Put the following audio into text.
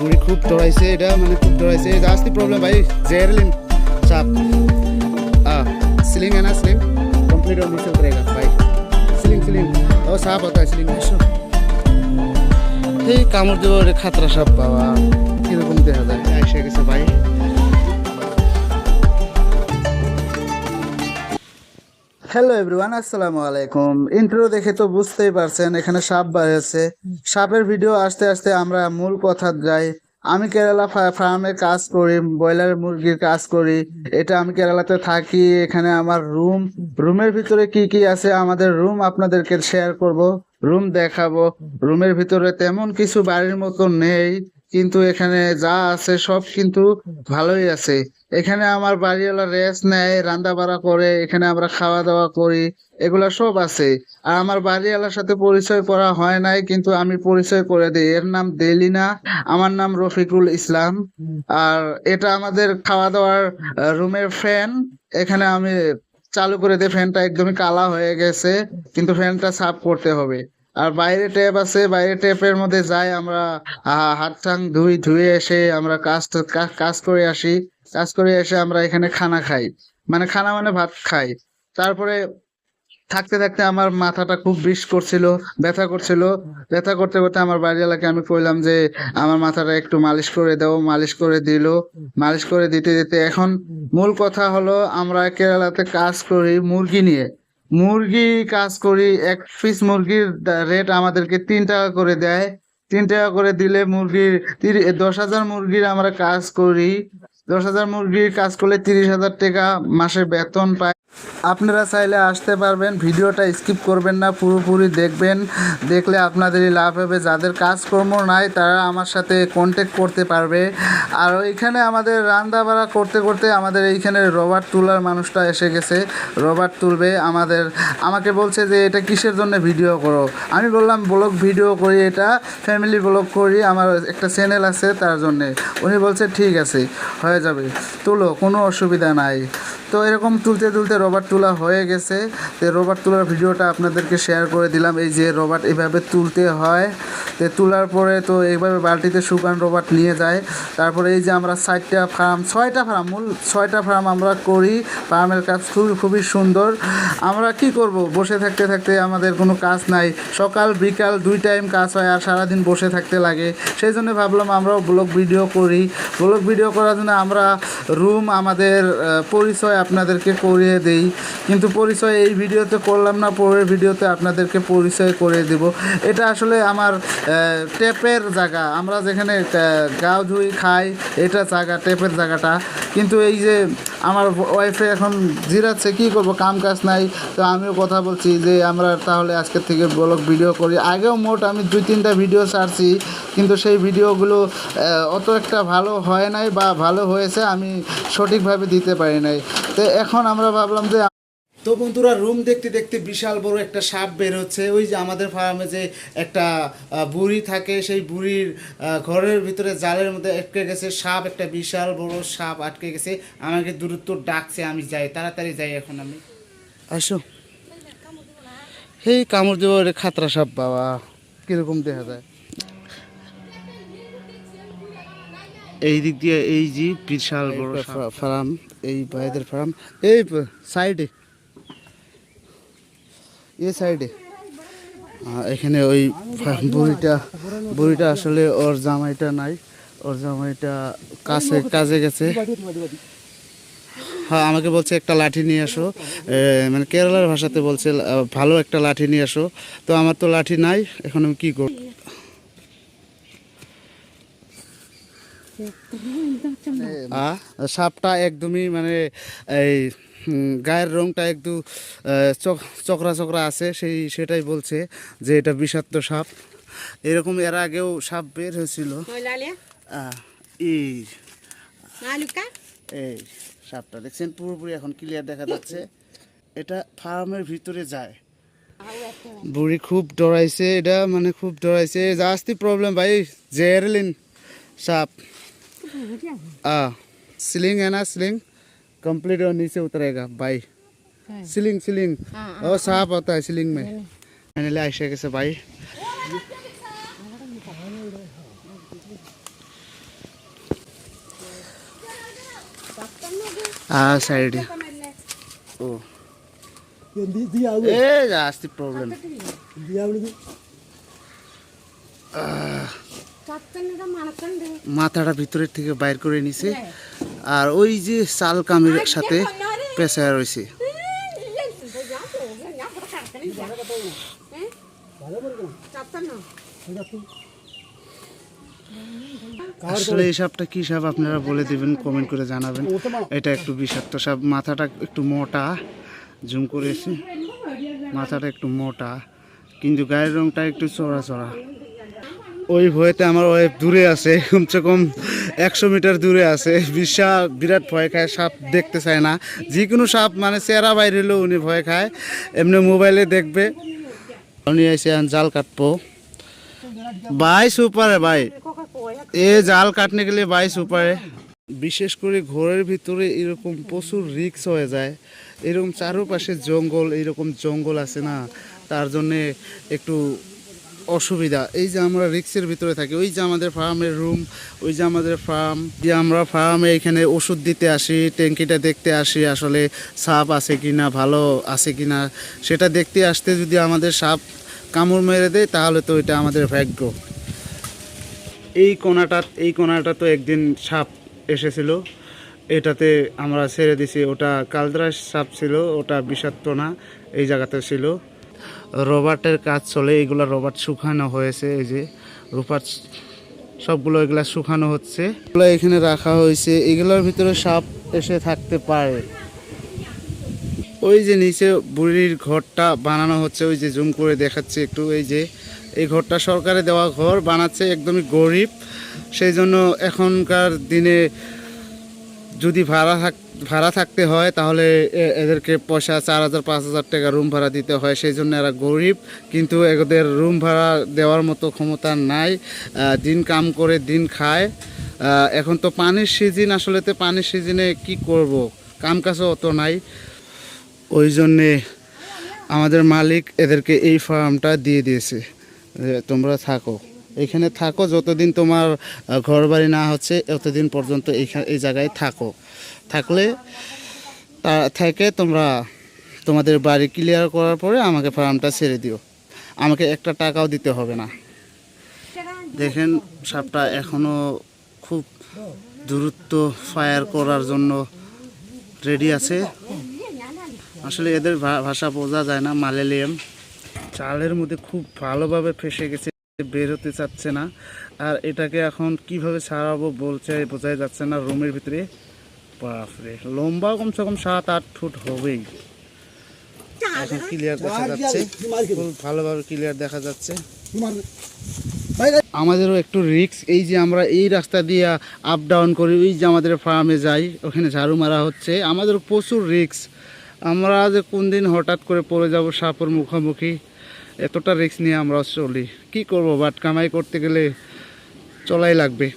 बुरी खूब दौड़ाइছে এটা মানে খুব দৌড়াইছে जास्ती प्रॉब्लम भाई जेरलिन साहब स्लिंग है ना स्लिंग कंप्लीट होने से उतरेगा भाई स्लिंग स्लिंग और साहब होता है स्लिंग ऐसा এই কামড় দেব রে খাতরা সাপ বাবা কিরকম দেখা যায় আইসা গেছে ভাই হ্যালো এভরিওয়ান আসসালামু আলাইকুম ইন্ট্রো দেখে তো বুঝতেই পারছেন এখানে সাপ বার হয়েছে সাপের ভিডিও আস্তে আস্তে আমরা মূল কথা যাই আমি কেরালা ফার্মে কাজ করি ব্রয়লার মুরগির কাজ করি এটা আমি কেরালাতে থাকি এখানে আমার রুমের ভিতরে কি কি আছে আমাদের রুম আপনাদেরকে শেয়ার করব রুম দেখাবো রুমের ভিতরে তেমন কিছু বাড়ির মতো নেই কিন্তু এখানে যা আছে সব কিন্তু ভালোই আছে এখানে আমার বাড়িওয়ালা রেস্ট নেয় রান্না বাড়া করে এখানে আমরা খাওয়া দাওয়া করি এগুলা সব আছে আর আমার বাড়িওয়ালার সাথে পরিচয় করা হয় নাই কিন্তু আমি পরিচয় করে দিই এর নাম দেলিনা আমার নাম রফিকুল ইসলাম আর এটা আমাদের খাওয়া দাওয়ার রুমের ফ্যান এখানে আমি চালু করে দিই ফ্যানটা একদমই কালা হয়ে গেছে কিন্তু ফ্যানটা সাফ করতে হবে আর বাইরে ট্যাপ আছে বাইরে ট্যাপের মধ্যে যাই আমরা হাত টাং ধুয়ে এসে আমরা কাজ করে আসি কাজ করে এসে আমরা এখানে খানা খাই মানে খানা মানে ভাত খাই তারপরে থাকতে থাকতে আমার মাথাটা খুব ব্যথা করছিল ব্যথা করতে করতে আমার বাড়িওয়ালাকে আমি কইলাম যে আমার মাথাটা একটু মালিশ করে দাও মালিশ করে দিল মালিশ করে দিতে দিতে এখন মূল কথা হলো আমরা কেরালাতে কাজ করি মুরগি কাজ করি এক পিস মুরগির রেট আমাদেরকে 3 টাকা করে দেয় 3 টাকা করে দিলে মুরগির 10,000 মুরগির আমরা কাজ করি 10,000 মুরগির কাজ করলে 30,000 টাকা মাসে বেতন পাই আপনারা চাইলে আসতে পারবেন ভিডিওটা স্কিপ করবেন না পুরোপুরি দেখবেন দেখলে আপনাদেরই লাভ হবে যাদের কাজকর্ম নাই তারা আমার সাথে কন্ট্যাক্ট করতে পারবে আর ওইখানে আমাদের রান্না বাড়া করতে করতে আমাদের এইখানে রবার তোলার মানুষটা এসে গেছে রবার তুলবে আমাকে বলছে যে এটা কিসের জন্য ভিডিও করো আমি বললাম ব্লগ ভিডিও করি এটা ফ্যামিলি ব্লগ করি আমার একটা চ্যানেল আছে তার জন্যে উনি বলছে ঠিক আছে হয়ে যাবে তুলো কোনো অসুবিধা নাই তো এরকম তুলতে তুলতে রবার তোলা হয়ে গেছে তো রবার তোলার ভিডিওটা আপনাদেরকে শেয়ার করে দিলাম এই যে রবার এইভাবে তুলতে হয় তো তোলার পরে তো এইভাবে বালতিতে শুকান রবার নিয়ে যায় তারপরে এই যে আমরা 6টা ফার্ম আমরা করি ফার্মের কাজ খুবই সুন্দর আমরা কি করব বসে থাকতে থাকতে আমাদের কোনো কাজ নাই সকাল বিকাল 2 টাইম কাজ হয় আর সারাদিন বসে থাকতে লাগে সেই জন্য ভাবলাম আমরাও ব্লগ ভিডিও করি ব্লগ ভিডিও করার জন্য আমরা রুম আমাদের পরিচয় আপনাদেরকে করিয়ে দেই কিন্তু পরিচয় এই ভিডিওতে করলাম না পরের ভিডিওতে আপনাদেরকে পরিচয় করে দেব এটা আসলে আমার ট্যাপের জায়গা আমরা যেখানে গাও ধুই খাই এটা জায়গা ট্যাপের জায়গাটা কিন্তু এই যে আমার ওয়াইফে এখন জিরাচ্ছে কী করবো কাম কাজ নাই তো আমিও কথা বলছি যে আমরা তাহলে আজকের থেকে ব্লগ ভিডিও করি আগেও মোট আমি 2-3টা ভিডিও ছাড়ছি কিন্তু সেই ভিডিওগুলো অত একটা ভালো হয় নাই বা ভালো হয়েছে আমি সঠিকভাবে দিতে পারি নাই তো এখন আমরা ভাবলাম যে তো বন্ধুরা রুম দেখতে দেখতে বিশাল বড় একটা সাপ বের হচ্ছে ওই যে আমাদের ফার্মে যে একটা বুড়ি থাকে সেই বুড়ির ঘরের ভিতরে জালের মধ্যে আটকে গেছে সাপ একটা বিশাল বড় সাপ আটকে গেছে আমাকে দূরত্ব ডাকছে আমি যাই তাড়াতাড়ি যাই এখন আমি আসো এই কামড় দেব রে খাতরা সাপ বাবা কিরকম দেখা যায় এই দিক দিয়ে এই যে বিশাল বড় ফার্ম এই ভাইদের ফার্ম এই সাইডে এই সাইডে এখানে ওই বুড়িটা আসলে ওর জামাইটা নাই ওর জামাইটা কাজে গেছে হ্যাঁ আমাকে বলছে একটা লাঠি নিয়ে আসো মানে কেরালার ভাষাতে বলছে ভালো একটা লাঠি নিয়ে আসো তো আমার তো লাঠি নাই এখন আমি কী করব সাপটা একদমই মানে এই গায়ের রংটা একটু চকরা আছে সেটাই বলছে যে এটা বিষাক্ত সাপ এরকম এর আগেও সাপ বের হয়েছিল এই সাপটা দেখছেন পুরোপুরি এখন ক্লিয়ার দেখা যাচ্ছে এটা ফার্মের ভিতরে যায় বুড়ি খুব ডরাইছে এটা মানে খুব ডরাইছে জাস্তি প্রবলেম ভাই जेरलिन साहब स्लिंग है ना स्लिंग कंप्लीट और नीचे उतरेगा भाई स्लिंग और साफ होता है स्लिंग में मैंने आयशा के से भाई সাইডে ও এ আসতে প্রবলেম মাথাটা ভিতরের থেকে বাইর করে নিছে আর ওই যে চাল কামির সাথে পেঁচায় রয়েছে আসলে এই সাপটা কি সাপ আপনারা বলে দিবেন, কমেন্ট করে জানাবেন। এটা একটু বিষাক্ত সাপ, মাথাটা একটু মোটা, জুম করেছি, মাথাটা একটু মোটা কিন্তু গায়ের রংটা একটু চড়া চড়া। ওই ভয়েতে আমার ওয়াইফ দূরে আছে, কমসে কম 100 মিটার দূরে আছে। বিরাট ভয় খায়, সাপ দেখতে চায় না। যে কোনো সাপ মানে চেহারা বাইরে হলেও উনি ভয় খায়, এমনি মোবাইলে দেখবে। উনি এসে জাল কাটবো ভাই সুপারে ভাই, এ জাল কাটনে গেলে ভাই সুপারে। বিশেষ করে ঘরের ভিতরে এরকম প্রচুর রিস্ক হয়ে যায়, এরকম চারপাশে জঙ্গল, এরকম জঙ্গল আছে না, তার জন্যে একটু অসুবিধা। এই যে আমরা রিক্সের ভিতরে থাকি, ওই যে আমাদের ফার্মের রুম, ওই যে আমাদের ফার্ম, যে আমরা ফার্মে এখানে ওষুধ দিতে আসি, ট্যাঙ্কিটা দেখতে আসি আসলে সাপ আছে কিনা, ভালো আছে কিনা সেটা দেখতে আসতে যদি আমাদের সাপ কামড় মেরে দেয় তাহলে তো এটা আমাদের ভাগ্য। এই কোনাটা তো একদিন সাপ এসেছিল, এটাতে আমরা ছেড়ে দিছি। ওটা কালদ্রাস সাপ ছিল, ওটা বিষাক্ত না, এই জায়গাতে ছিল। রবার্টের কাজ চলে, এগুলো রবার্ট শুকানো হয়েছে, এই যে রোপার সবগুলো এগুলা শুকানো হচ্ছে, এগুলো এখানে রাখা হয়েছে। এগুলোর ভিতরে সাপ এসে থাকতে পারে। ওই যে নিচে বুড়ির ঘরটা বানানো হচ্ছে, ওই যে জুম করে দেখাচ্ছে একটু, এই যে এই ঘরটা সরকারে দেওয়া ঘর বানাচ্ছে, একদমই গরিব। সেই জন্য এখনকার দিনে যদি ভাড়া থাকতে হয় তাহলে এদেরকে পয়সা 4000 5000 টাকা রুম ভাড়া দিতে হয়। সেই জন্য এরা গরিব, কিন্তু এদের রুম ভাড়া দেওয়ার মতো ক্ষমতা নাই। দিন কাম করে দিন খায়। এখন তো পানির সিজন, আসলে তো পানির সিজনে কি করব, কাম কাজও অত নাই। ওই জন্যে আমাদের মালিক এদেরকে এই ফার্মটা দিয়ে দিয়েছে, তোমরা থাকো এখানে, থাকো যতদিন তোমার ঘর বাড়ি না হচ্ছে ততদিন পর্যন্ত এই জায়গায় থাকো। থাকলে থেকে তোমরা তোমাদের বাড়ি ক্লিয়ার করার পরে আমাকে ফার্মটা ছেড়ে দিও, আমাকে একটা টাকাও দিতে হবে না। দেখেন সাপটা এখনও খুব দূরত্ব ফায়ার করার জন্য রেডি আছে। আসলে এদের ভাষা বোঝা যায় না, মালয়েশিয়ান। চালের মধ্যে খুব ভালোভাবে ফেসে গেছে, বের হতে চাচ্ছে না। আর এটাকে এখন কিভাবে ছাড়াবো বোঝাই যাচ্ছে না। রুমের ভিতরে বাপরে, লম্বা কমসে কম 7-8 ফুট হবেই। এখন ক্লিয়ার দেখা যাচ্ছে, খুব ভালোভাবে ক্লিয়ার দেখা যাচ্ছে। আমাদেরও একটু রিস্ক, এই যে আমরা এই রাস্তা দিয়ে আপ ডাউন করি, ওই যে আমাদের ফার্মে যাই, ওখানে ঝাড়ু মারা হচ্ছে, আমাদের প্রচুর রিস্ক। আমরা যে কোন দিন হঠাৎ করে পড়ে যাব সাপের মুখোমুখি, এতটা রিস্ক নিয়ে আমরা চলি। কি করব, বাট কামাই করতে গেলে চলাই লাগবে।